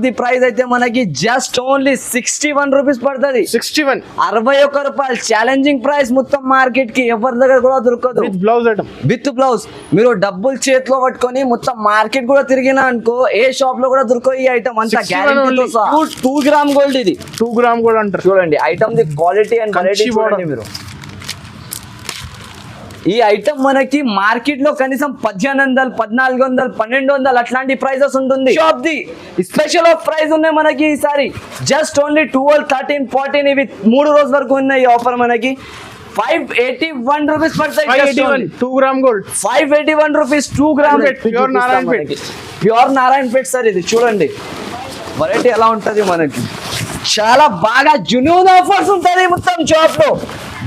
The price అయితే మనకి just only 61 rupees పడుతుంది. 61 61 రూపాయలు ఛాలెంజింగ్ ప్రైస్ మొత్తం మార్కెట్ కి ఎవరి దగ్గర కూడా దొరకదు. With blouse item, with blouse. మీరు డబ్బులు చేతిలో పట్టుకొని మొత్తం మార్కెట్ కూడా తిరిగినా అనుకో ఏ షాప్ లో కూడా దొరకవు ఈ ఐటమ్ అంతా గ్యారెంటీతో సహా. 2 గ్రామ్ గోల్డ్ ఇది. 2 గ్రామ్ గోల్డ్ అంటారు. చూడండి item the quality and variety చూడండి మీరు. ఈ ఐటమ్ మనకి మార్కెట్ లో కనీసం 1800, 1400, 1200 అట్లాంటి ప్రైజెస్ ఉంటుంది. Shop the special of price ఉన్నాయి మనకి ఈసారి. జస్ట్ ఓన్లీ 12, 13, 14 ఇవి 3 రోజుల వరకు ఉన్నాయి ఈ ఆఫర్ మనకి. 581 రూపీస్ పడతాయి. 2 gram gold 581 rupees 2 gram. Pure Narayanpet. Pure Narayanpet sir ఇది. చూడండి వెరైటీ ఎలా ఉంటది మనకి. చాలా బాగా జునూన్ ఆఫర్స్ ఉంటుంది మొత్తం షాప్ లో.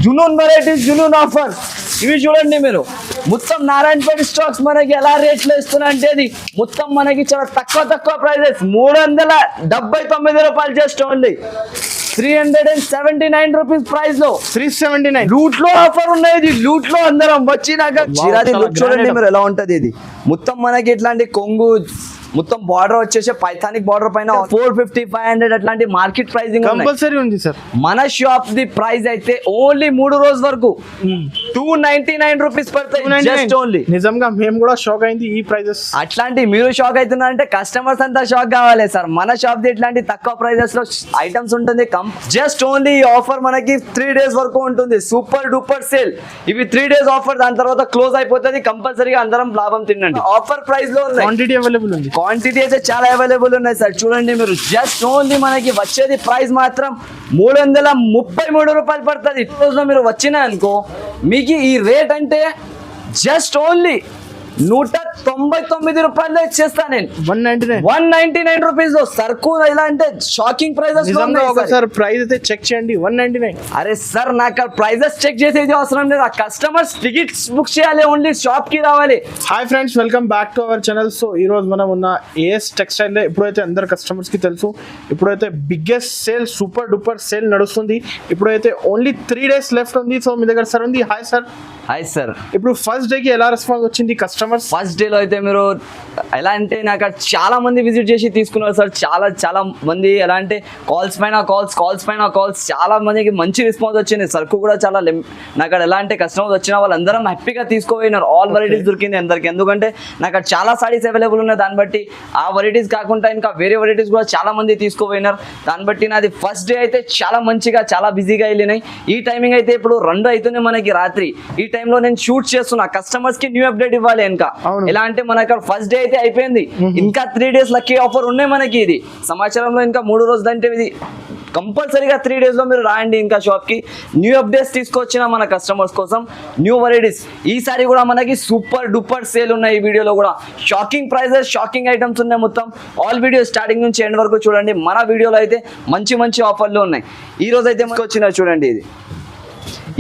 జునూన్ వెరైటీస్, జునూన్ ఆఫర్స్ ఇవి చూడండి మీరు. మొత్తం నారాయణపేట స్టాక్స్ మనకి ఎలా రేట్లు ఇస్తున్నా అంటే అది మొత్తం మనకి చాలా తక్కువ ప్రైజెస్. 379 రూపాయలు జస్ట్ ఓన్లీ 379 రూపీస్ ప్రైస్ లో 379 లూట్ లో ఆఫర్ ఉన్నాయి. ఇది లూట్ లో అందరం వచ్చినాక చూడండి మీరు ఎలా ఉంటది ఇది. మొత్తం మనకి ఇట్లాంటి కొంగు మొత్తం బార్డర్ వచ్చేసి పైథానిక్ బార్డర్ పైన 450, 500 అట్లాంటి మార్కెట్ ప్రైసింగ్ కంపల్సరీ ఉంది సార్. మన షాప్ ది ప్రైస్ అయితే ఓన్లీ 3 రోజు వరకు 299 రూపీస్ పడతాయి జస్ట్ ఓన్లీ. నిజంగా మేము కూడా షాక్ అయింది ఈ ప్రైజెస్. అట్లాంటి మీరు షాక్ అవుతున్నారంటే కస్టమర్స్ అంతా షాక్ కావాలి సార్. మన షాప్ ది ఇట్లాంటి తక్కువ ప్రైజెస్ లో ఐటమ్స్ ఉంటుంది. జస్ట్ ఓన్లీ ఈ ఆఫర్ మనకి 3 డేస్ వరకు ఉంటుంది. Super duper sale. ఇవి 3 డేస్ ఆఫర్, దాని తర్వాత క్లోజ్ అయిపోతుంది. కంపల్సరీగా అందరం లాభం తినండి. ఆఫర్ ప్రైస్ లో క్వాంటిటీ అవైలబుల్ ఉంది. క్వాంటిటీ అయితే చాలా అవైలబుల్ ఉన్నాయి సార్. చూడండి మీరు జస్ట్ ఓన్లీ మనకి వచ్చేది ప్రైస్ మాత్రం 333 రూపాయలు పడుతుంది. ఈ రోజులో మీరు వచ్చినా అనుకో మీకు ఈ రేట్ అంటే జస్ట్ ఓన్లీ 199 రూపాయలు ఇచ్చేస్తా నేను. 199 రూపీస్ లో సరుకు. ఎలా అంటే షాకింగ్ ప్రైజెస్. ఒకసారి ప్రైస్ అయితే చెక్ చేయండి. 199. అరే సార్ నాకు ప్రైజెస్ చెక్ చేసేది అవసరం లేదు. ఆ కస్టమర్స్ టికెట్స్ బుక్ చేయాలి, ఓన్లీ షాప్ కి రావాలి. Hi friends, welcome back to our channel. So ఈ రోజు మనం ఉన్న ఏఎస్ టెక్స్టైల్ లో ఇప్పుడైతే అందరు కస్టమర్స్ కి తెలుసు, ఇప్పుడైతే biggest sale, super duper sale నడుస్తుంది. ఇప్పుడైతే ఓన్లీ 3 డేస్ లెఫ్ట్ ఉంది. సో మీ దగ్గర సార్ ఉంది. Hi sir. Hi sir. ఇప్పుడు ఫస్ట్ డే కి ఎలా రెస్పాన్స్ వచ్చింది కస్టమర్స్? ఫస్ట్ డే లో అయితే మీరు ఎలా అంటే నాకు చాలా మంది విజిట్ చేసి తీసుకున్నారు సార్. చాలా మంది ఎలా అంటే కాల్స్ పైన కాల్స్ చాలా మందికి మంచి రెస్పాన్స్ వచ్చింది. సరుకు కూడా చాలా నాకు ఎలా అంటే కస్టమర్స్ వచ్చిన వాళ్ళందరం హ్యాపీగా తీసుకోపోయినారు. ఆల్ వెరైటీస్ దొరికింది అందరికి. ఎందుకంటే నాకు చాలా సారీస్ అవైలబుల్ ఉన్నాయి. దాన్ని బట్టి ఆ వెరైటీస్ కాకుండా ఇంకా వేరే వెరైటీస్ కూడా చాలా మంది తీసుకోపోయినారు. దాన్ని బట్టి నాది ఫస్ట్ డే అయితే చాలా మంచిగా, చాలా బిజీగా వెళ్ళినాయి. ఈ టైమింగ్ అయితే ఇప్పుడు 2 అవుతుంది మనకి రాత్రి. ఈ టైంలో నేను షూట్ చేస్తున్నా. కస్టమర్స్ కి న్యూ అప్డేట్ ఇవ్వాలి. ఇంకా ఎలా అంటే మనకి ఫస్ట్ డే అయితే అయిపోయింది. ఇంకా 3 డేస్ లక్కీ ఆఫర్ ఉన్నాయి మనకి. ఇది సమాచారంలో ఇంకా 3 రోజులు అంటే ఇది కంపల్సరీగా 3 డేస్ లో మీరు రాయండి ఇంకా షాప్ కి. న్యూ అప్డేట్స్ తీసుకొచ్చిన మన కస్టమర్స్ కోసం న్యూ వెరైటీస్. ఈసారి కూడా మనకి సూపర్ డూపర్ సేల్ ఉన్నాయి. ఈ వీడియోలో కూడా షాకింగ్ ప్రైజెస్, షాకింగ్ ఐటమ్స్ ఉన్నాయి మొత్తం. ఆల్ వీడియో స్టార్టింగ్ నుంచి ఎండ్ వరకు చూడండి. మన వీడియోలో అయితే మంచి ఆఫర్లు ఉన్నాయి. ఈ రోజు అయితే మనకు వచ్చిన చూడండి ఇది.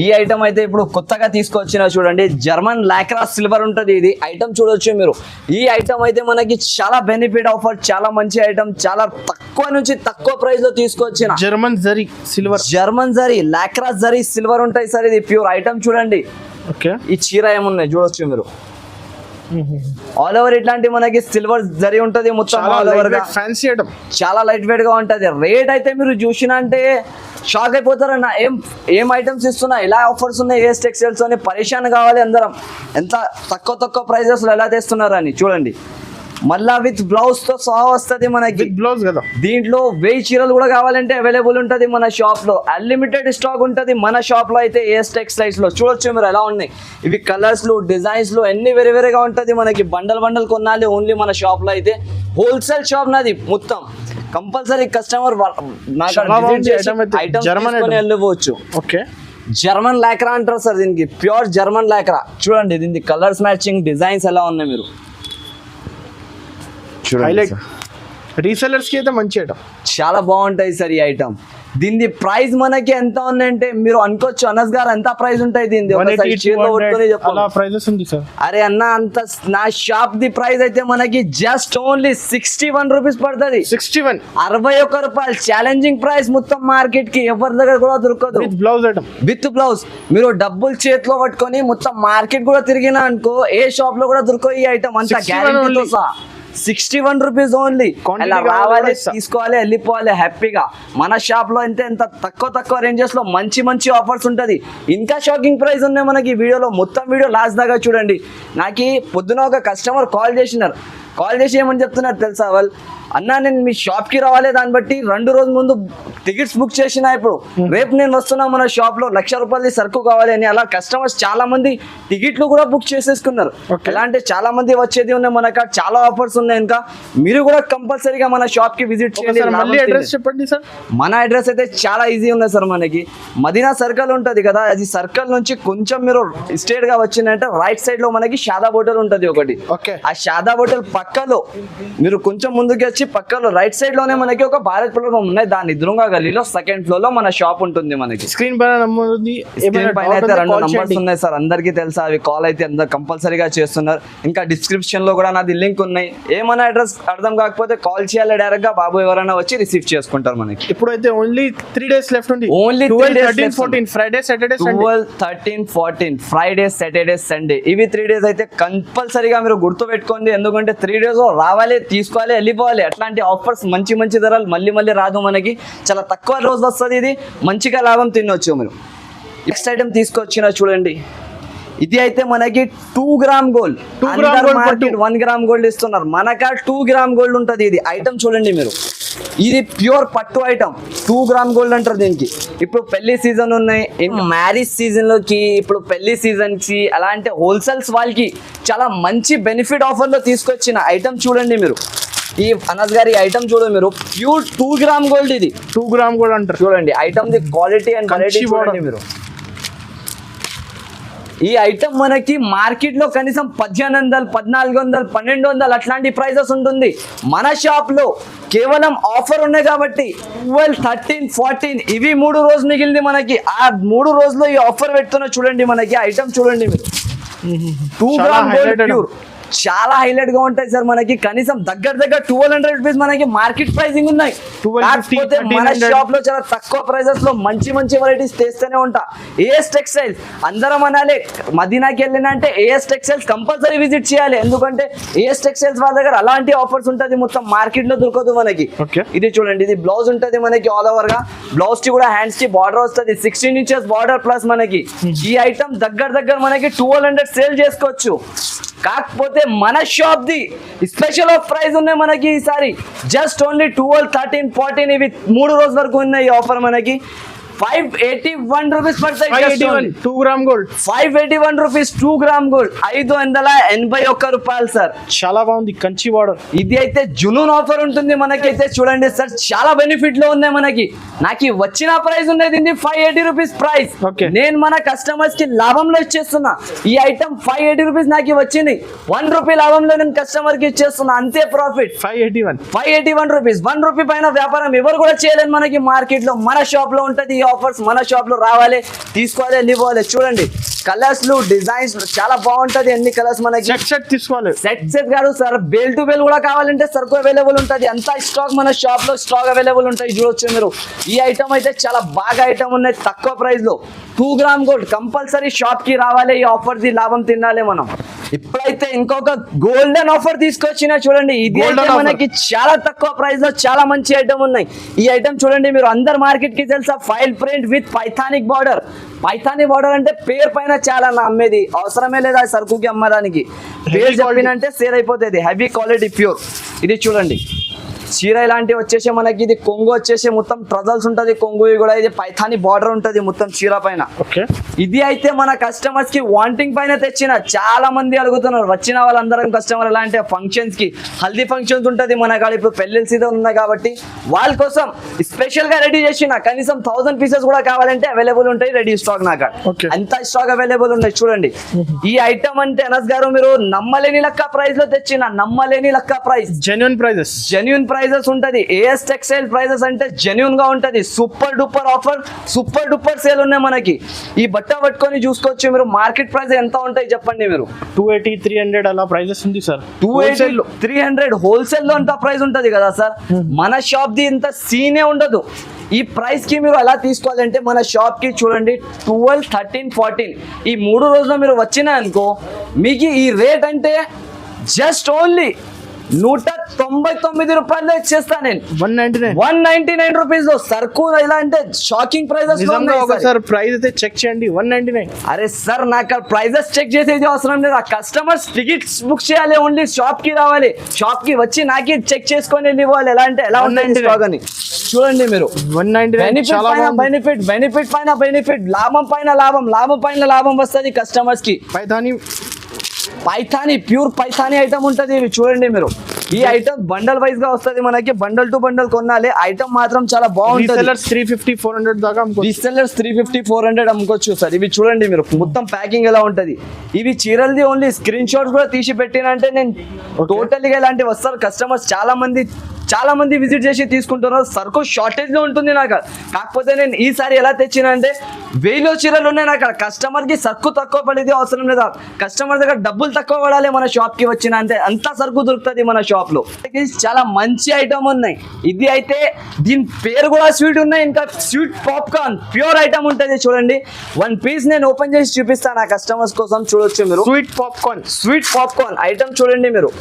ఈ ఐటమ్ అయితే ఇప్పుడు కొత్తగా తీసుకొచ్చిన చూడండి, జర్మన్ లాక్రా సిల్వర్ ఉంటుంది. ఇది ఐటమ్ చూడొచ్చు మీరు. ఈ ఐటమ్ అయితే మనకి చాలా బెనిఫిట్ ఆఫర్, చాలా మంచి ఐటమ్, చాలా తక్కువ నుంచి తక్కువ ప్రైస్ లో తీసుకొచ్చిన German zari silver, German zari Lakra zari silver ఉంటాయి సార్. ఇది ప్యూర్ ఐటమ్ చూడండి. ఈ చీర ఏమున్నాయి చూడొచ్చు మీరు. ఆల్ ఓవర్ ఇట్లాంటి మనకి సిల్వర్ జరీ ఉంటది మొత్తం. ఆల్ ఓవర్ గా ఫ్యాన్సీ ఐటమ్, చాలా లైట్ వెయిట్ గా ఉంటది. రేట్ అయితే మీరు చూసినా అంటే షాక్ అయిపోతారన్న. ఏం ఐటమ్స్ ఇస్తున్నా, ఎలా ఆఫర్స్ ఉన్నాయి ఏఎస్ టెక్స్టైల్స్ అని పరేషాన్ కావాలి అందరం. ఎంత తక్కువ ప్రైజెస్ లో ఎలా తెస్తున్నారని చూడండి. మళ్ళా విత్ బ్లౌజ్ తో సహా వస్తుంది మనకి. బ్లౌజ్ కదా. దీంట్లో 1000 చీరలు కూడా కావాలంటే అవైలబుల్ ఉంటది మన షాప్ లో. అన్లిమిటెడ్ స్టాక్ ఉంటది మన షాప్ లో అయితే ఏఎస్ టెక్స్టైల్స్ లో. చూడొచ్చు మీరు ఎలా ఉన్నాయి. ఇవి కలర్స్ లు, డిజైన్స్ లు అన్ని వేరేగా ఉంటది మనకి. బండల్ కొనాలి ఓన్లీ మన షాప్ లో అయితే. హోల్సేల్ షాప్ నాది మొత్తం. కంపల్సరీ కస్టమర్ వెళ్ళవచ్చు. ఓకే, జర్మన్ లాక్రా అంటారు సార్ దీనికి. Pure German Lakra. చూడండి దీనికి కలర్స్ మ్యాచింగ్ డిజైన్స్ ఎలా ఉన్నాయి మీరు చూడండి. రీసెలర్స్ కి అయితే మంచి ఐటమ్, చాలా బాగుంటాయి సార్ ఈ ఐటమ్. దీని ప్రైస్ మనకి ఎంత ఉందంటే మీరు అనుకోవచ్చు అనస్ గారు ఎంత ప్రైస్ ఉంటాయి దీని. అరే అన్న అంత నా షాప్ ది ప్రైస్ అయితే మనకి జస్ట్ ఓన్లీ 61 రూపీస్ పడుతుంది. 61 రూపాయలు ఛాలెంజింగ్ ప్రైస్ మొత్తం మార్కెట్ కి ఎవరి దగ్గర కూడా దొరకదు. With blouse. మీరు డబ్బులు చేతిలో పట్టుకొని మొత్తం మార్కెట్ కూడా తిరిగినా అనుకో ఏ షాప్ లో కూడా దొరకవు ఈ ఐటమ్ అంతా గ్యారెంటీతో సహా. 61 రూపీస్ ఓన్లీ. Quantity అలా కావాలి రావాలి, కూడా ఇస్తా. తీసుకోవాలి, వెళ్ళిపోవాలి హ్యాపీగా. మన షాప్ లో అయితే ఎంత తక్కువ రేంజెస్ లో మంచి ఆఫర్స్ ఉంటది. ఇంకా షాకింగ్ ప్రైస్ ఉన్నాయి మనకి ఈ వీడియోలో. మొత్తం వీడియో లాస్ట్ దాకా చూడండి. నాకు పొద్దున ఒక కస్టమర్ కాల్ చేసి ఏమని చెప్తున్నారు తెలుసా? వాళ్ళు అన్నా నేను మీ షాప్ కి రావాలి, దాన్ని బట్టి 2 రోజుల ముందు టికెట్స్ బుక్ చేసిన, ఇప్పుడు రేపు నేను వస్తున్నా మన షాప్ లో 1,00,000 రూపాయలది సరుకు కావాలి అని. అలా కస్టమర్స్ చాలా మంది టికెట్లు కూడా బుక్ చేసేసుకున్నారు. ఎలా అంటే చాలా మంది వచ్చేది ఉన్నాయి మన కాడ, చాలా ఆఫర్స్ ఉన్నాయి. ఇంకా మీరు కూడా కంపల్సరీగా మన షాప్ కి విజిట్ చేయండి. మళ్ళీ అడ్రస్ చెప్పండి సార్. మన అడ్రస్ అయితే చాలా ఈజీ ఉంది సార్. మనకి మదీనా సర్కిల్ ఉంటది కదా, అది సర్కిల్ నుంచి కొంచెం మీరు స్ట్రేట్ గా వచ్చిందంటే రైట్ సైడ్ లో మనకి షాదాబ్ హోటల్ ఉంటది ఒకటి. ఓకే. ఆ షాదాబ్ హోటల్ పక్కలో మీరు కొంచెం ముందుకు వచ్చి పక్కలో రైట్ సైడ్ లోనే మనకి ఒక భారత్ పెట్రోల్ పంప్ ఉన్నాయి. దాని ఎదురుగా గల్లీలో 2nd ఫ్లోర్ లో మన షాప్ ఉంటుంది. మనకి స్క్రీన్ పైన నంబర్ ఉంది. స్క్రీన్ పైన అయితే 2 నంబర్స్ ఉన్నాయి సార్. అందరికీ తెలుసా అవి. కాల్ అయితే అందరు కంపల్సరీగా చేస్తున్నారు. ఇంకా డిస్క్రిప్షన్ లో కూడా నాది లింక్ ఉన్నాయి. ఏమైనా అడ్రస్ అర్థం కాకపోతే కాల్ చేయాలి డైరెక్ట్ గా. బాబు ఎవరైనా వచ్చి రిసీవ్ చేసుకుంటారు. మనకి ఇప్పుడైతే ఓన్లీ 3 days లెఫ్ట్ ఉంది. Only 12, 13, 14 Friday Saturday Sunday. 12, 13, 14 Friday Saturday Sunday ఇవి 3 days అయితే కంపల్సరీగా మీరు గుర్తు పెట్టుకోండి. ఎందుకంటే 3 days రావాలి, తీసుకోవాలి, వెళ్ళిపోవాలి. అట్లాంటి ఆఫర్స్ మంచి ధరలు మళ్ళీ రాదు మనకి. చాలా తక్కువ రోజు వస్తుంది. ఇది మంచిగా లాభం తినొచ్చు మీరు. నెక్స్ట్ ఐటమ్ తీసుకొచ్చిన చూడండి. ఇది అయితే మనకి 2 గ్రామ్ గోల్డ్. 1 గ్రామ్ గోల్డ్ ఇస్తున్నారు. మన కాడ 2 గ్రామ్ గోల్డ్ ఉంటుంది. ఇది ఐటమ్ చూడండి మీరు. ఇది ప్యూర్ పట్టు ఐటమ్. 2 గ్రామ్ గోల్డ్ అంటారు దీనికి. ఇప్పుడు పెళ్లి సీజన్ ఉన్నాయి, మ్యారేజ్ సీజన్ లోకి, ఇప్పుడు పెళ్లి సీజన్ కి, అలాంటి హోల్సేల్స్ వాళ్ళకి చాలా మంచి బెనిఫిట్ ఆఫర్ లో తీసుకొచ్చిన ఐటమ్ చూడండి మీరు. ఈ అనస్ గారి ఐటమ్ చూడండి మీరు. Pure 2 gram gold. ఇది 2 గ్రామ్ గోల్డ్ అంటారు. చూడండి item the quality and variety చూడండి మీరు. ఈ ఐటమ్ మనకి మార్కెట్ లో కనీసం 1,800, 1,400, 1,200 అట్లాంటి ప్రైజెస్ ఉంటుంది. మన షాప్ లో కేవలం ఆఫర్ ఉన్నాయి కాబట్టి 12, 13, 14 ఇవి 3 రోజులు మిగిలింది మనకి. ఆ 3 రోజుల్లో ఈ ఆఫర్ పెడుతున్నా చూడండి. మనకి ఐటమ్ చూడండి మీరు. 2 గ్రామ్ గోల్డ్ ప్యూర్ చాలా హైలైట్ గా ఉంటాయి సార్. మనకి కనీసం దగ్గర 1,200 రూపీస్ మనకి మార్కెట్ ప్రైసింగ్ ఉన్నాయి. కాకపోతే మన షాప్ లో చాలా తక్కువ ప్రైజెస్ లో మంచి వెరైటీస్ తెస్తూనే ఉంటా. ఏఎస్ టెక్స్టైల్స్ అందరం అనాలి. మదీనాకి వెళ్ళినా అంటే ఏఎస్ టెక్స్టైల్స్ కంపల్సరీ విజిట్ చేయాలి. ఎందుకంటే ఏఎస్ టెక్స్టైల్స్ వాళ్ళ దగ్గర అలాంటి ఆఫర్స్ ఉంటుంది. మొత్తం మార్కెట్ లో దొరకదు మనకి. ఇది చూడండి. ఇది బ్లౌజ్ ఉంటుంది మనకి ఆల్ ఓవర్ గా. బ్లౌజ్ కి కూడా హ్యాండ్స్ కి బార్డర్ వస్తుంది. 16 inches బార్డర్ ప్లస్ మనకి. ఈ ఐటమ్ దగ్గర మనకి 1200 సేల్ చేసుకోవచ్చు. కాకపోతే మన shop the special of price ఉన్నాయి మనకి ఈసారి. జస్ట్ ఓన్లీ 12, 13, 14 ఇవి 3 రోజుల వరకు ఉన్నాయి ఈ ఆఫర్ మనకి. 581 రూపీస్ పడతాయి. 2 gram gold 581 rupees 2 gram gold 581 రూపాయలు సార్. చాలా బాగుంది. కంచి బార్డర్. ఇది అయితే జునూన్ ఆఫర్ ఉంటుంది మనకైతే. చూడండి సార్ చాలా బెనిఫిట్ లో ఉన్నాయి మనకి. నాకు వచ్చిన ప్రైస్ ఉన్నది 580 రూపీస్ ప్రైస్. నేను మన కస్టమర్స్ కి లాభంలో ఇచ్చేస్తున్నా. ఈ ఐటమ్ 580 రూపీస్ నాకు వచ్చింది. 1 రూపీ లాభంలో నేను కస్టమర్ కి ఇచ్చేస్తున్నా. అంతే ప్రాఫిట్. 581 రూపీస్. 1 రూపీ పైన వ్యాపారం ఎవరు కూడా చేయలేదు మనకి మార్కెట్ లో. మన షాప్ లో ఉంటది ఆఫర్స్. మన షాప్ లో రావాలి, తీసుకోవాలి, వెళ్ళిపోవాలి. చూడండి కలర్స్ డిజైన్స్ చాలా బాగుంటది. ఎన్ని కలర్స్ మనకి. సెట్ తీసుకోవాలి. సెట్ కాదు సార్, బేల్ టు బేల్ కూడా కావాలంటే సరుకు అవైలబుల్ ఉంటుంది. అంత స్టాక్ మన షాప్ లో స్టాక్ అవైలబుల్ ఉంటాయి. చూడొచ్చు మీరు. ఈ ఐటమ్ అయితే చాలా బాగా ఐటమ్ ఉన్నాయి తక్కువ ప్రైస్ లో. 2 గ్రామ్ గోల్డ్ కంపల్సరీ షాప్ కి రావాలి. ఈ ఆఫర్ ది లాభం తినాలి మనం. ఇప్పుడైతే ఇంకొక గోల్డెన్ ఆఫర్ తీసుకొచ్చిన చూడండి. ఇది మనకి చాలా తక్కువ ప్రైస్ లో చాలా మంచి ఐటమ్ ఉన్నాయి. ఈ ఐటమ్ చూడండి మీరు. అందరు మార్కెట్ కి తెలుసా ఫైల్ ప్రింట్ విత్ పైథానిక్ బార్డర్. పైథానిక్ బార్డర్ అంటే పేరు పైన చాలా అమ్మేది అవసరమే లేదా సరుకుకి అమ్మడానికి. పేరు చెప్పినంటే సేల్ అయిపోతుంది. Heavy quality pure. ఇది చూడండి చీర ఇలాంటివి వచ్చేసి మనకి. ఇది కొంగు వచ్చేసి మొత్తం ట్రజల్స్ ఉంటుంది. కొంగు కూడా ఇది పైథాని బార్డర్ ఉంటుంది మొత్తం చీర పైన. ఇది అయితే మన కస్టమర్స్ కి వాంటింగ్ పైన తెచ్చిన. చాలా మంది అడుగుతున్నారు. వచ్చిన వాళ్ళందరం కస్టమర్ ఎలాంటి ఫంక్షన్స్ కి, హల్దీ ఫంక్షన్స్ ఉంటుంది మన కాడ. ఇప్పుడు పెళ్లి సీజన్ ఉన్నాయి కాబట్టి వాళ్ళ కోసం స్పెషల్ గా రెడీ చేసిన. కనీసం 1000 పీసెస్ కూడా కావాలంటే అవైలబుల్ ఉంటాయి రెడీ స్టాక్. నా కాడ అంత స్టాక్ అవైలబుల్ ఉన్నాయి. చూడండి ఈ ఐటమ్ అంటే అనస్ గారు మీరు నమ్మలేని లెక్క ప్రైస్ లో తెచ్చిన. నమ్మలేని లెక్క ప్రైస్. జెన్యూన్ ప్రైజెస్ ఉంటది. ఏఎస్ టెక్స్టైల్ ప్రైజెస్ అంటే జెన్యూన్ గా ఉంటది. Super duper offer, super duper sale ఉన్నాయి మనకి. ఈ బట్ట పట్టుకొని చూసుకోవచ్చు మీరు. మార్కెట్ ప్రైస్ ఎంత ఉంటాయి చెప్పండి మీరు. 280, 300 అలా ప్రైజెస్ ఉంది సార్. 280, 300 హోల్సేల్ లో అంత ప్రైస్ ఉంటది కదా సార్. మన షాప్ ది ఇంత సీనే ఉండదు. ఈ ప్రైస్ కి మీరు ఎలా తీసుకోవాలంటే మన షాప్ కి చూడండి 12, 13, 14 ఈ 3 రోజుల్లో మీరు వచ్చినా అనుకో మీకు ఈ రేట్ అంటే జస్ట్ ఓన్లీ 199 రూపాయలు ఇచ్చేస్తా నేను. 199 199 రూపీస్ లో సరుకు ఎలా అంటే షాకింగ్ ప్రైజెస్. నిజంగా ఒకసారి ప్రైస్ అయితే చెక్ చేయండి. 199. అరే సార్ నాకు ప్రైజెస్ చెక్ చేసేది అవసరం లేదు. ఆ కస్టమర్స్ టికెట్స్ బుక్ చేయాలి, ఓన్లీ షాప్ కి రావాలి, షాప్ కి వచ్చి నాకే చెక్ చేసుకొని వెళ్ళిపోవాలి. ఎలా అంటే ఎలా ఉంటుంది స్టాక్ అని చూడండి మీరు. 199 బెనిఫిట్ పైన బెనిఫిట్, లాభం పైన లాభం, లాభం పైన లాభం వస్తుంది కస్టమర్స్ కి. పైథానీ ప్యూర్ పైథానీ ఐటమ్ ఉంటుంది. ఇవి చూడండి మీరు. ఈ ఐటమ్ బండల్ వైజ్ గా వస్తుంది మనకి, బండల్ టు బండల్ కొనాలి. ఐటమ్ మాత్రం చాలా బాగుంటుంది. 350-400 దాకా రీసెల్లర్స్ 350-400 అమ్ముకోవచ్చు సార్. ఇవి చూడండి మీరు, మొత్తం ప్యాకింగ్ ఎలా ఉంటది. ఇవి చీరలది ఓన్లీ స్క్రీన్ షాట్స్ కూడా తీసి పెట్టినంటే నేను టోటల్గా ఇలాంటివి వస్తారు కస్టమర్స్. చాలా మంది విజిట్ చేసి తీసుకుంటున్నారు. సరుకు షార్టేజ్ లో ఉంటుంది నాకు. కాకపోతే నేను ఈసారి ఎలా తెచ్చిన అంటే 1000 చీరలు ఉన్నాయి నాకు. కస్టమర్ కి సరుకు తక్కువ పడేది అవసరం లేదా, కస్టమర్ దగ్గర డబ్బులు తక్కువ పడాలి మన షాప్ కి వచ్చిన అంటే అంత సరుకు దొరుకుతుంది మన షాప్ లో. చాలా మంచి ఐటమ్ ఉన్నాయి. ఇది అయితే దీని పేరు కూడా స్వీట్ ఉన్నాయి. ఇంకా స్వీట్ పాప్కార్న్ ప్యూర్ ఐటమ్ ఉంటుంది చూడండి. 1 పీస్ నేను ఓపెన్ చేసి చూపిస్తాను నా కస్టమర్స్ కోసం. చూడొచ్చు మీరు. స్వీట్ పాప్కార్న్ ఐటమ్ చూడండి మీరు.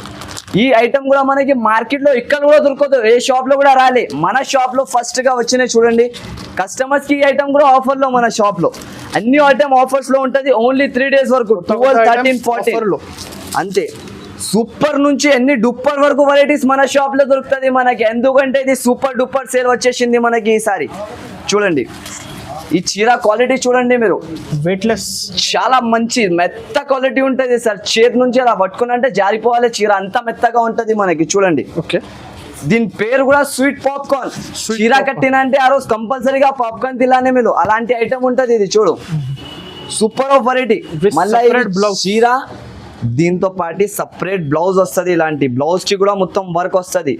ఈ ఐటమ్ కూడా మనకి మార్కెట్ లో ఇక్కడ కూడా దొరకదు, ఏ షాప్ లో కూడా రాలే. మన షాప్ లో ఫస్ట్ గా వచ్చినాయి చూడండి. కస్టమర్స్ కి ఈ ఐటమ్ కూడా ఆఫర్ లో, మన షాప్ లో అన్ని ఐటమ్ ఆఫర్స్ లో ఉంటది. ఓన్లీ 3 days వరకు 12, 13, 14 అంతే. సూపర్ నుంచి ఎన్ని డూపర్ వరకు వెరైటీస్ మన షాప్ లో దొరుకుతుంది మనకి. ఎందుకంటే ఇది సూపర్ డూపర్ సేల్ వచ్చేసింది మనకి ఈసారి. చూడండి ఈ చీర క్వాలిటీ చూడండి మీరు. వెయిట్లెస్, చాలా మంచి మెత్త క్వాలిటీ ఉంటుంది సార్. చేతి నుంచి అలా పట్టుకుని అంటే జారిపోవాలి చీర, అంత మెత్తగా ఉంటది మనకి. చూడండి ఓకే. దీని పేరు కూడా స్వీట్ పాప్కార్న్. చీర కట్టిన అంటే ఆ రోజు కంపల్సరీగా పాప్కార్న్ తినాలి మీరు, అలాంటి ఐటమ్ ఉంటది. ఇది చూడు సూపర్ ఆఫ్ వెరైటీ. మళ్ళీ చీర దీంతో పాటు సపరేట్ బ్లౌజ్ వస్తుంది. ఇలాంటి బ్లౌజ్ కి కూడా మొత్తం వర్క్ వస్తుంది.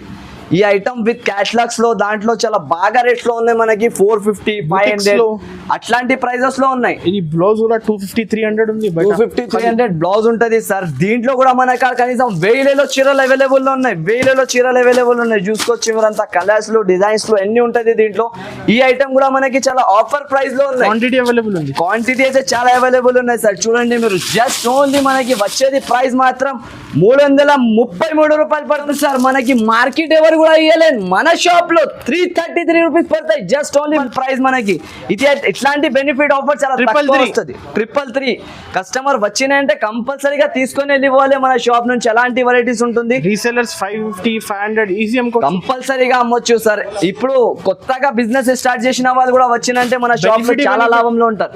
ఈ ఐటమ్ విత్ క్యాటలాగ్స్ లో దాంట్లో చాలా బాగా రేట్స్ లో ఉన్నాయి మనకి. 450, 500 అట్లాంటి ప్రైజెస్ లో ఉన్నాయి. ఇది బ్లౌజ్ కూడా 250-300 ఉంది. 250-300 బ్లౌజ్ ఉంటది సార్. దీంట్లో కూడా మన కాడ కనీసం 1000 చీరలు అవైలబుల్ లో ఉన్నాయి. 1000 చీరలు అవైలబుల్ ఉన్నాయి. చూసుకోవచ్చు మీరంతా. కలర్స్ లో, డిజైన్స్ లో ఎన్ని ఉంటది దీంట్లో. ఈ ఐటమ్ కూడా మనకి చాలా ఆఫర్ ప్రైస్ లో ఉన్నాయి. క్వాంటిటీ అవైలబుల్ ఉంది. క్వాంటిటీ అయితే చాలా అవైలబుల్ ఉన్నాయి సార్. చూడండి మీరు. జస్ట్ ఓన్లీ మనకి వచ్చేది ప్రైస్ మాత్రం 333 రూపాయలు పడుతుంది సార్. మనకి మార్కెట్ ఎవరు కూడా ఇవ్వలేదు. మన షాప్ లో 333 రూపీస్ పడతాయి. జస్ట్ ఓన్లీ ప్రైస్ మనకి. ఇది ఇట్లాంటి బెనిఫిట్ ఆఫర్ చాలా తక్కువ వస్తుంది. 333 కస్టమర్ వచ్చినాయంటే కంపల్సరీగా తీసుకొని వెళ్ళిపోవాలి మన షాప్ నుంచి. ఎలాంటి వెరైటీస్ ఉంటుంది. రీసెల్లర్స్ 550-500 ఈజీ కంపల్సరీగా అమ్మొచ్చు సార్. ఇప్పుడు కొత్తగా బిజినెస్ స్టార్ట్ చేసిన వాళ్ళు కూడా వచ్చినంటే మన షాప్ లో చాలా లాభంలో ఉంటారు.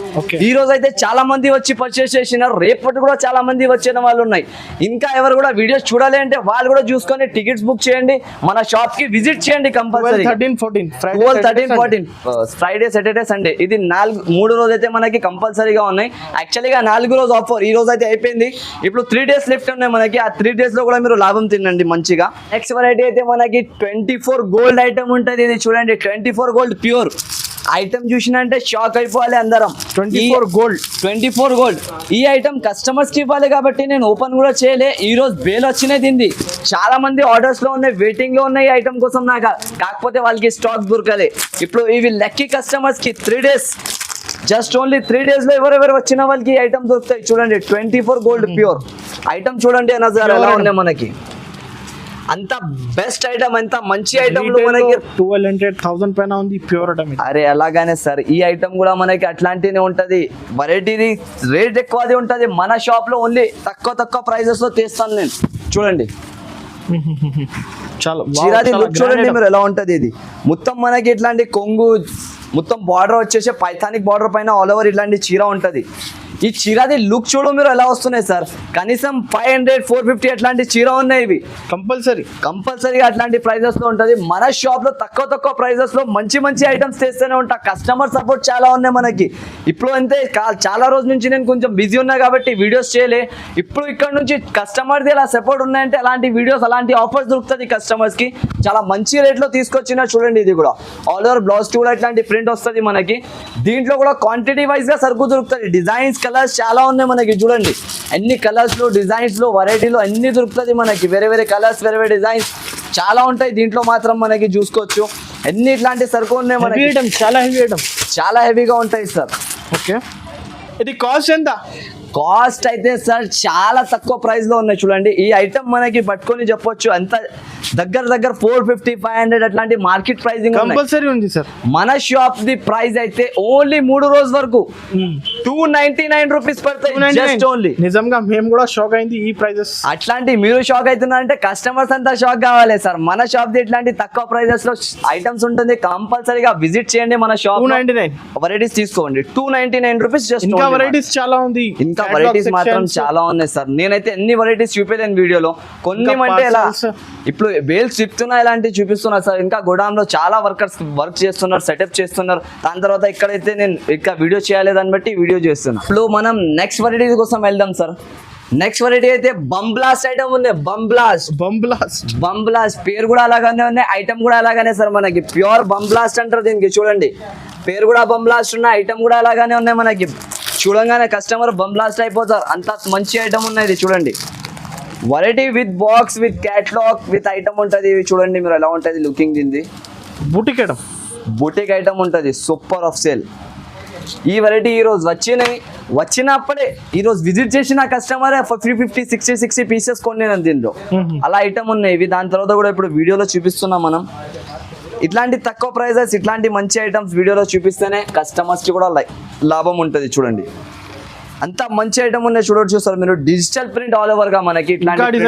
ఈ రోజు అయితే చాలా మంది వచ్చి పర్చేస్ చేసినారు. రేపటి కూడా చాలా మంది వచ్చిన వాళ్ళు ఉన్నాయి. ఇంకా ఎవరు కూడా వీడియోస్ చూడాలి అంటే వాళ్ళు కూడా చూసుకొని టికెట్స్ బుక్ చేయండి, మన షాప్ కి విజిట్ చేయండి కంపల్సరీ. 13-14 ఫ్రైడే, సాటర్డే, సండే ఇది 3 రోజు అయితే మనకి కంపల్సరీగా ఉన్నాయి. యాక్చువల్గా 4 రోజు ఆఫర్. ఈ రోజు అయితే అయిపోయింది. ఇప్పుడు 3 days లెఫ్ట్ ఉన్నాయి మనకి. ఆ 3 days లో కూడా మీరు లాభం తినండి మంచిగా. నెక్స్ట్ వెరైటీ అయితే మనకి 24 గోల్డ్ ఐటమ్ ఉంటుంది. ఇది చూడండి 24 గోల్డ్ ప్యూర్ ఐటమ్ చూసినంటే షాక్ అయిపోవాలి అందరం. 24 గోల్డ్ ఈ ఐటమ్ కస్టమర్స్ కి ఇవ్వాలి కాబట్టి నేను ఓపెన్ కూడా చేయలే. ఈ రోజు బేల్ వచ్చినాయి దీన్ని. చాలా మంది ఆర్డర్స్ లో ఉన్నాయి, వెయిటింగ్ లో ఉన్నాయి ఐటమ్ కోసం నాకు. కాకపోతే వాళ్ళకి స్టాక్ దొరకలే. ఇప్పుడు ఇవి లక్కీ కస్టమర్స్ కి 3 days, జస్ట్ ఓన్లీ 3 days లో ఎవరెవరు వచ్చిన వాళ్ళకి ఈ ఐటమ్ దొరుకుతాయి. చూడండి 24 గోల్డ్ ప్యూర్ ఐటమ్ చూడండి. నజర్ ఎలా ఉన్నాయి మనకి. అంత బెస్ట్ ఐటమ్, అంత మంచి ఐటమ్ లో మనకి 1200-1000 పైన ఉంది ప్యూర్ ఐటమ్. అరే అలాగానే సార్. ఈ ఐటమ్ కూడా మనకి అట్లాంటినే ఉంటది. వెరైటీది రేట్ ఎక్కువది ఉంటది. మన షాప్ లో ఓన్లీ తక్కువ ప్రైజెస్ లో తీస్తాను నేను. చూడండి చీరాది లుక్ చూడండి మీరు ఎలా ఉంటది. ఇది మొత్తం మనకి ఇట్లాంటి కొంగు, మొత్తం బార్డర్ వచ్చేసి పైథానిక్ బార్డర్ పైన ఆల్ ఓవర్ ఇట్లాంటి చీర ఉంటది. ఈ చీరది లుక్ చూడు మీరు ఎలా వస్తున్నాయి సార్. కనీసం 500-450 అట్లాంటి చీర ఉన్నాయి. ఇవి కంపల్సరీగా అట్లాంటి ప్రైజెస్ లో ఉంటది. మన షాప్ లో తక్కువ ప్రైజెస్ లో మంచి ఐటమ్స్ తెస్తూనే ఉంటా. కస్టమర్ సపోర్ట్ చాలా ఉన్నాయి మనకి. ఇప్పుడు అంతే, చాలా రోజు నుంచి నేను కొంచెం బిజీ ఉన్నా కాబట్టి వీడియోస్ చేయలే. ఇప్పుడు ఇక్కడ నుంచి కస్టమర్ది ఎలా సపోర్ట్ ఉన్నాయంటే అలాంటి వీడియోస్, అలాంటి ఆఫర్స్ దొరుకుతుంది కస్టమర్స్ కి. చాలా మంచి రేట్ లో తీసుకొచ్చిన చూడండి. ఇది కూడా ఆల్ ఓవర్ బ్లౌజ్ కూడా ఇట్లాంటి ప్రింట్ వస్తుంది మనకి. దీంట్లో కూడా క్వాంటిటీ వైజ్ గా సరుకు దొరుకుతుంది. డిజైన్స్, కలర్స్ చాలా ఉన్నాయి మనకి. చూడండి అన్ని కలర్స్ లో, డిజైన్స్ లో, వెరైటీలో అన్ని దొరుకుతుంది మనకి. వేరే కలర్స్, వేరే డిజైన్స్ చాలా ఉంటాయి దీంట్లో మాత్రం మనకి. చూసుకోవచ్చు అన్ని ఇట్లాంటి సరుకు ఉన్నాయి మనకి. చాలా హెవీగా ఉంటాయి సార్. ఓకే. ఇది కాస్ట్ ఎంత? కాస్ట్ అయితే సార్ చాలా తక్కువ ప్రైస్ లో ఉన్నాయి చూడండి. ఈ ఐటమ్ మనకి పట్టుకొని చెప్పొచ్చు అంత దగ్గర 450-500 అట్లాంటి మార్కెట్ ప్రైజింగ్ కంపల్సరీ ఉంది సార్. మన షాప్ ది ప్రైస్ అయితే ఓన్లీ 3 రోజు వరకు 299 రూపీస్ పడతాయి జస్ట్ ఓన్లీ. నిజంగా మేము కూడా షాక్ అయింది ఈ ప్రైజెస్. అట్లాంటి మీరు షాక్ అవుతున్నారంటే కస్టమర్స్ అంతా షాక్ కావాలి సార్. మన షాప్ ది ఇట్లాంటి తక్కువ ప్రైజెస్ లో ఐటమ్స్ ఉంటుంది, కంపల్సరీగా విజిట్ చేయండి మన షాప్. 299 వెరైటీస్ తీసుకోండి, 299 రూపీస్ జస్ట్. ఇంకా వెరైటీస్ చాలా ఉంది, ఇంకా వెరైటీస్ మాత్రం చాలా ఉన్నాయి సార్. నేనైతే ఎన్ని వెరైటీస్ చూపించలేను వీడియోలో, కొన్ని అంటే ఎలా ఇప్పుడు బేల్స్ చెప్తున్నా ఇలాంటివి చూపిస్తున్నా సార్. ఇంకా గోడామ్ లో చాలా వర్కర్స్ వర్క్ చేస్తున్నారు, సెటప్ చేస్తున్నారు. దాని తర్వాత ఇక్కడైతే నేను ఇంకా వీడియో చేయాలి దాన్ని బట్టి వీడియో చేస్తున్నా. ఇప్పుడు మనం నెక్స్ట్ వెరైటీ కోసం వెళ్దాం సార్. నెక్స్ట్ వెరైటీ అయితే బంబ్లాస్ట్ ఐటమ్ ఉంది. బంబ్లాస్ట్ పేరు కూడా అలాగానే ఉన్నాయి, ఐటమ్ కూడా అలాగానే సార్. మనకి ప్యూర్ బంబ్లాస్ట్ అంటారు దీనికి. చూడండి పేరు కూడా బంబ్లాస్ట్ ఉన్నాయి, ఐటమ్ కూడా అలాగానే ఉన్నాయి. మనకి చూడంగానే కస్టమర్ బంబ్లాస్ట్ అయిపోతారు, అంత మంచి ఐటమ్ ఉన్నాయి. ఇది చూడండి variety with box with catalogue with item ఉంటుంది. ఇవి చూడండి మీరు ఎలా ఉంటుంది లుకింగ్. దీనిది బుటిక్ ఐటమ్ ఉంటుంది, సూపర్ ఆఫ్ సేల్. ఈ వెరైటీ ఈరోజు వచ్చినప్పుడే ఈరోజు విజిట్ చేసిన కస్టమరే 50-60 పీసెస్ కొన్నాను దీంట్లో. అలా ఐటమ్ ఉన్నాయి ఇవి. దాని తర్వాత కూడా ఇప్పుడు వీడియోలో చూపిస్తున్నాం మనం. ఇట్లాంటి తక్కువ ప్రైజెస్, ఇట్లాంటి మంచి ఐటమ్స్ వీడియోలో చూపిస్తేనే కస్టమర్స్కి కూడా లాభం ఉంటుంది. చూడండి అంత మంచి ఐటమ్ ఉన్నాయి, చూడొచ్చు సార్ మీరు. డిజిటల్ ప్రింట్ ఆల్ ఓవర్ గా మనకి ఇట్లాంటి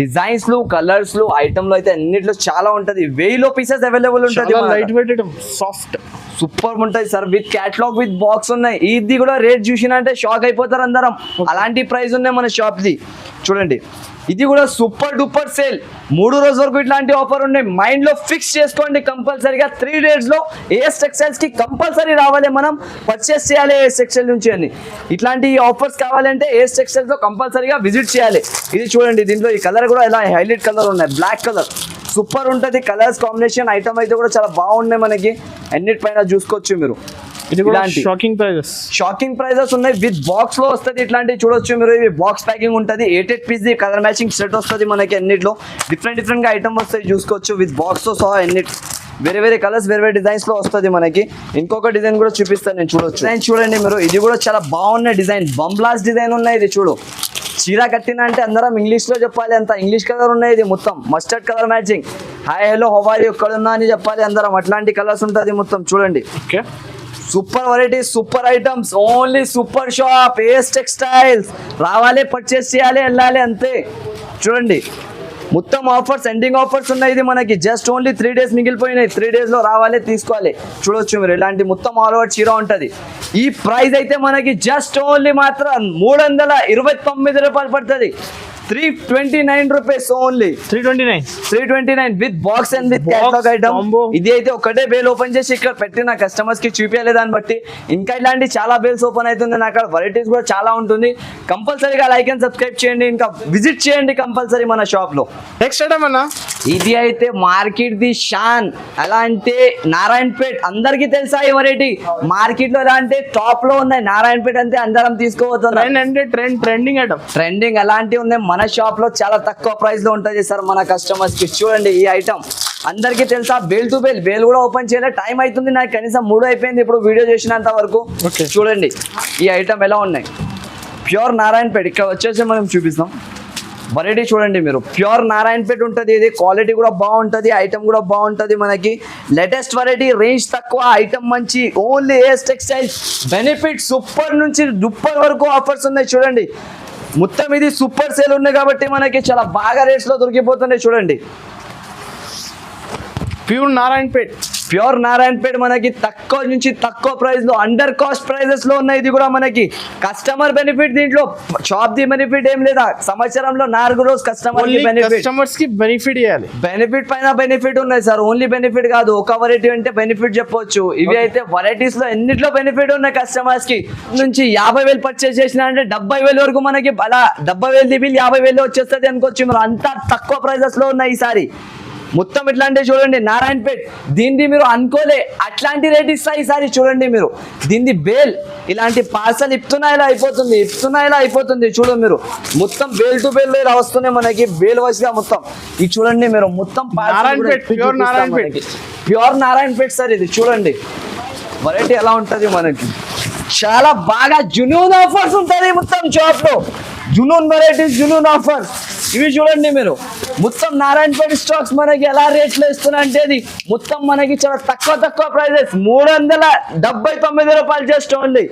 డిజైన్స్ లు, కలర్స్ లు, ఐటమ్ లో అయితే అన్నిట్లో చాలా ఉంటది. 1000 పీసెస్ అవైలబుల్ ఉంటుంది. Light weight item, soft, super ఉంటుంది sir. With catalogue with box ఉన్నాయి. ఇది కూడా రేట్ చూసినా అంటే షాక్ అయిపోతారు అందరం. అలాంటి ప్రైస్ ఉన్నాయి మన షాప్ ది. చూడండి ఇది కూడా సూపర్ డూపర్ సేల్. 3 రోజుల వరకు ఇట్లాంటి ఆఫర్ ఉన్నాయి. మైండ్ లో ఫిక్స్ చేసుకోండి కంపల్సరీగా. 3 days లో ఏఎస్ టెక్స్టైల్స్ కి కంపల్సరీ రావాలి, మనం పర్చేస్ చేయాలి ఏఎస్ టెక్స్టైల్ నుంచి అని. ఇట్లాంటి ఆఫర్స్ కావాలంటే ఏఎస్ టెక్స్టైల్స్ లో కంపల్సరీగా విజిట్ చేయాలి. ఇది చూడండి దీంట్లో ఈ కలర్ కూడా ఎలా హైలైట్ కలర్ ఉన్నాయి, బ్లాక్ కలర్ సూపర్ ఉంటుంది. కలర్స్ కాంబినేషన్ ఐటమ్ అయితే కూడా చాలా బాగున్నాయి మనకి. అన్నిటిపైన చూసుకోవచ్చు మీరు. షాకింగ్ ప్రైజెస్ ఉన్నాయి. విత్ బాక్స్ లో వస్తుంది ఇట్లాంటివి చూడొచ్చు మీరు. ఇవి బాక్స్ ప్యాకింగ్ ఉంటుంది. 8 piece the colour matching set వస్తుంది మనకి. అన్నిట్లో డిఫరెంట్ గా ఐటమ్ వస్తాయి చూసుకోవచ్చు. విత్ బాక్స్ తో సహా అన్నిటి వేరే కలర్స్ వేరే డిజైన్స్ లో వస్తుంది మనకి. ఇంకొక డిజైన్ కూడా చూపిస్తాను నేను, చూడొచ్చు. డిజైన్ చూడండి మీరు. ఇది కూడా చాలా బాగున్న డిజైన్, బంబ్లాస్ట్ డిజైన్ ఉన్నాయి. ఇది చూడు, చీర కట్టిన అంటే అందరం ఇంగ్లీష్ లో చెప్పాలి, అంత ఇంగ్లీష్ కలర్ ఉన్నాయి. ఇది మొత్తం mustard colour matching. Hi hello how are you ఎక్కడున్నా అని చెప్పాలి అందరం. అట్లాంటి కలర్స్ ఉంటుంది మొత్తం. చూడండి super varieties, super items, only super shop A S textiles. రావాలి, పర్చేస్ చేయాలి, వెళ్ళాలి అంతే. చూడండి మొత్తం ఆఫర్స్, ఎండింగ్ ఆఫర్స్ ఉన్నాయి. ఇది మనకి జస్ట్ ఓన్లీ 3 days మిగిలిపోయినాయి. 3 days లో రావాలి, తీసుకోవాలి. చూడొచ్చు మీరు ఇలాంటి మొత్తం ఆల్ ఓవర్ చీర ఉంటుంది. ఈ ప్రైస్ అయితే మనకి జస్ట్ ఓన్లీ మాత్రం 329 రూపాయలు పడుతుంది. 329 rupees only. 329 with box and with catalogue item. ఇది అయితే ఒకటే బేల్ ఓపెన్ చేసి ఇక్కడ పెట్టిన కస్టమర్స్ కి చూపించాలి. దాన్ని బట్టి ఇంకా ఇలాంటి చాలా బేల్స్ ఓపెన్ అవుతుంది. నాకు వెరైటీస్ కూడా చాలా ఉంటుంది. కంపల్సరీగా లైక్ అండ్ సబ్స్క్రైబ్ చేయండి, ఇంకా విజిట్ చేయండి కంపల్సరీ మన షాప్ లో. నెక్స్ట్ ఐటమ్ అన్న, ఇది అయితే మార్కెట్ ది షాన్. ఎలా అంటే నారాయణపేట్, అందరికి తెలుసా ఈ వెరైటీ. మార్కెట్ లో ఎలా అంటే టాప్ లో ఉన్నాయి. నారాయణపేట్ అంటే అందరం తీసుకోబోతున్నారు. ట్రెండింగ్ అలాంటివి ఉన్నాయి. మన షాప్ లో చాలా తక్కువ ప్రైస్ లో ఉంటుంది సార్ మన కస్టమర్స్ కి. చూడండి ఈ ఐటమ్ అందరికీ తెలుసా. బేల్ టు బేల్ కూడా ఓపెన్ చేయలేదు, టైం అవుతుంది నాకు. కనీసం 3 అయిపోయింది ఇప్పుడు వీడియో చేసినంత వరకు. చూడండి ఈ ఐటమ్ ఎలా ఉన్నాయి. ప్యూర్ నారాయణపేట్. ఇక్కడ వచ్చేసి మనం చూపిస్తాం వెరైటీ. చూడండి మీరు, ప్యూర్ నారాయణపేట్ ఉంటుంది. ఇది క్వాలిటీ కూడా బాగుంటుంది, ఐటమ్ కూడా బాగుంటుంది మనకి. లేటెస్ట్ వెరైటీ, రేంజ్ తక్కువ, ఐటమ్ మంచి. Only A S textiles. Benefit super నుంచి డూపర్ వరకు ఆఫర్స్ ఉన్నాయి. చూడండి మొత్తం ఇది సూపర్ సేల్ ఉన్నాయి కాబట్టి మనకి చాలా బాగా రేట్స్ లో దొరికిపోతున్నాయి. చూడండి ప్యూర్ నారాయణపేట్ మనకి తక్కువ నుంచి తక్కువ ప్రైస్ లో, అండర్ కాస్ట్ ప్రైజెస్ లో ఉన్నాయి. ఇది కూడా మనకి కస్టమర్ బెనిఫిట్. దీంట్లో షాప్ ది బెనిఫిట్ ఏం లేదా. సంవత్సరంలో 4 రోజు కస్టమర్స్ కి బెనిఫిట్ ఇవ్వాలి. బెనిఫిట్ పైన బెనిఫిట్ ఉన్నాయి సార్. ఓన్లీ బెనిఫిట్ కాదు, ఒక వెరైటీ అంటే బెనిఫిట్ చెప్పొచ్చు. ఇవి అయితే వెరైటీస్ లో ఎన్నిట్లో బెనిఫిట్ ఉన్నాయి కస్టమర్స్ కి. నుంచి 50,000 పర్చేస్ చేసిన అంటే 70,000 వరకు మనకి అలా 70,000 బిల్ 50,000 వచ్చేస్తుంది అనుకోవచ్చు. మీరు అంత తక్కువ ప్రైజెస్ లో ఉన్నాయి ఈసారి. మొత్తం ఇట్లాంటివి చూడండి నారాయణపేట్. దీన్ని మీరు అనుకోలే అట్లాంటి రేట్ ఇస్తాయి ఈసారి. చూడండి మీరు దీన్ని బేల్ ఇలాంటి పార్సల్ ఇప్తున్నా ఇలా అయిపోతుంది. చూడండి మీరు మొత్తం బేల్ టు బేల్ ఇలా వస్తున్నాయి మనకి. బేల్ వైస్గా మొత్తం ఇది చూడండి మీరు. మొత్తం ప్యూర్ నారాయణపేట్ సార్ ఇది. చూడండి వెరైటీ ఎలా ఉంటుంది మనకి. చాలా బాగా జునూన్ ఆఫర్స్ ఉంటుంది మొత్తం షాప్ లో. జునూన్ వెరైటీస్, జునూన్ ఆఫర్స్ ఇవి చూడండి మీరు. మొత్తం నారాయణపేట స్టాక్స్ మనకి ఎలా రేట్లో ఇస్తున్నా అంటే ఇది మొత్తం మనకి చాలా తక్కువ ప్రైజెస్. 379 రూపాయలు జస్ట్ ఓన్లీ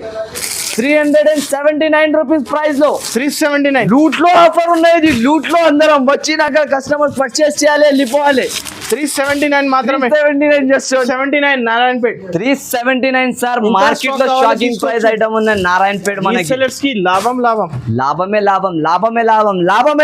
379 రూపీస్ ప్రైస్ లో 379. లూట్ లో ఆఫర్ ఉన్నది. లూట్ లో అందరం వచ్చినాక కస్టమర్స్ పర్చేస్ చేయాలి, వెళ్ళిపోవాలి. 379 మాత్రమే. 379 జస్ట్ 79 నారాయణపేట్. 379 సార్. ఇంకా మార్కెట్ లో stock కావాలి, షాకింగ్ తీసుకోవచ్చు. ప్రైస్ ఐటమ్ ఉంది నారాయణపేట మనకి. రీసెలర్స్ కి లాభం. లాభమే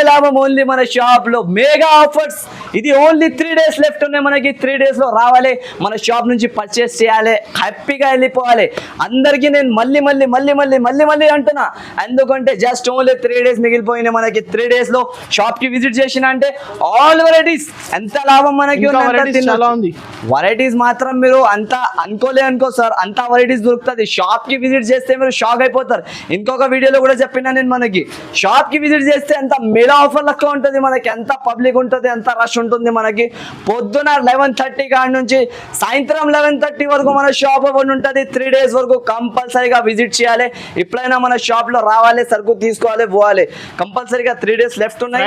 లాభం ఓన్లీ మన షాప్ లో మెగా ఆఫర్స్. ఇది ఓన్లీ 3 డేస్ లెఫ్ట్ ఉన్నాయి మనకి. 3 డేస్ లో రావాలి, మన షాప్ నుంచి పర్చేస్ చేయాలి, హ్యాపీగా వెళ్ళిపోవాలి. అందరికీ నేను మళ్ళీ అంటున్నా, ఎందుకంటే జస్ట్ ఓన్లీ 3 డేస్ మిగిలిపోయినాయి మనకి. 3 డేస్ లో షాప్ కి విజిట్ చేసిన అంటే ఆల్ వెరైటీస్ ఎంత లాభం మనకి. ఇంకా varieties చాలా ఉంది. వెరైటీస్ మాత్రం మీరు అంత అనుకో సార్, అంత వెరైటీస్ దొరుకుతుంది. షాప్ కి విజిట్ చేస్తే మీరు షాక్ అయిపోతారు. ఇంకొక వీడియోలో కూడా చెప్పినా నేను, మనకి షాప్ కి విజిట్ చేస్తే ఎంత మెగా ఆఫర్ లెక్క ఉంటుంది మనకి. ఎంత పబ్లిక్ ఉంటుంది, ఎంత రష్ ఉంటుంది మనకి. పొద్దున 11:30 కాడ నుంచి సాయంత్రం 11:30 వరకు మన షాప్ ఓపెన్ ఉంటుంది. 3 డేస్ వరకు కంపల్సరీగా విజిట్ చేయాలి. ఎప్పుడైనా మన షాప్ లో రావాలి, సరుకు తీసుకోవాలి, పోవాలి. కంపల్సరీగా 3 డేస్ లెఫ్ట్ ఉన్నాయి.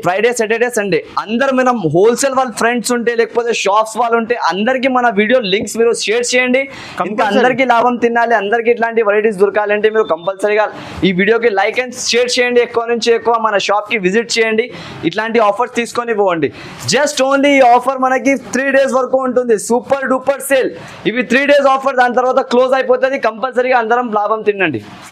ఫ్రైడే సాటర్డే సండే అందరు మనం హోల్సేల్ వాళ్ళ ఫ్రెండ్స్ ఉంటే, లేకపోతే షాప్స్ వాళ్ళు ఉంటే అందరికి మన వీడియో లింక్స్ మీరు షేర్ చేయండి. ఇంకా అందరికీ లాభం తినాలి, అందరికి ఇట్లాంటి వెరైటీస్ దొరకాలంటే మీరు కంపల్సరీగా ఈ వీడియోకి లైక్ అండ్ షేర్ చేయండి. ఎక్కువ నుంచి ఎక్కువ మన షాప్ కి విజిట్ చేయండి. ఇట్లాంటి ఆఫర్స్ తీసుకొని పోండి. జస్ట్ ఓన్లీ ఈ ఆఫర్ మనకి 3 డేస్ వరకు ఉంటుంది. Super duper sale. ఇవి 3 డేస్ ఆఫర్, దాని తర్వాత క్లోజ్ అయిపోతుంది. కంపల్సరీగా అందరం లాభం తినండి.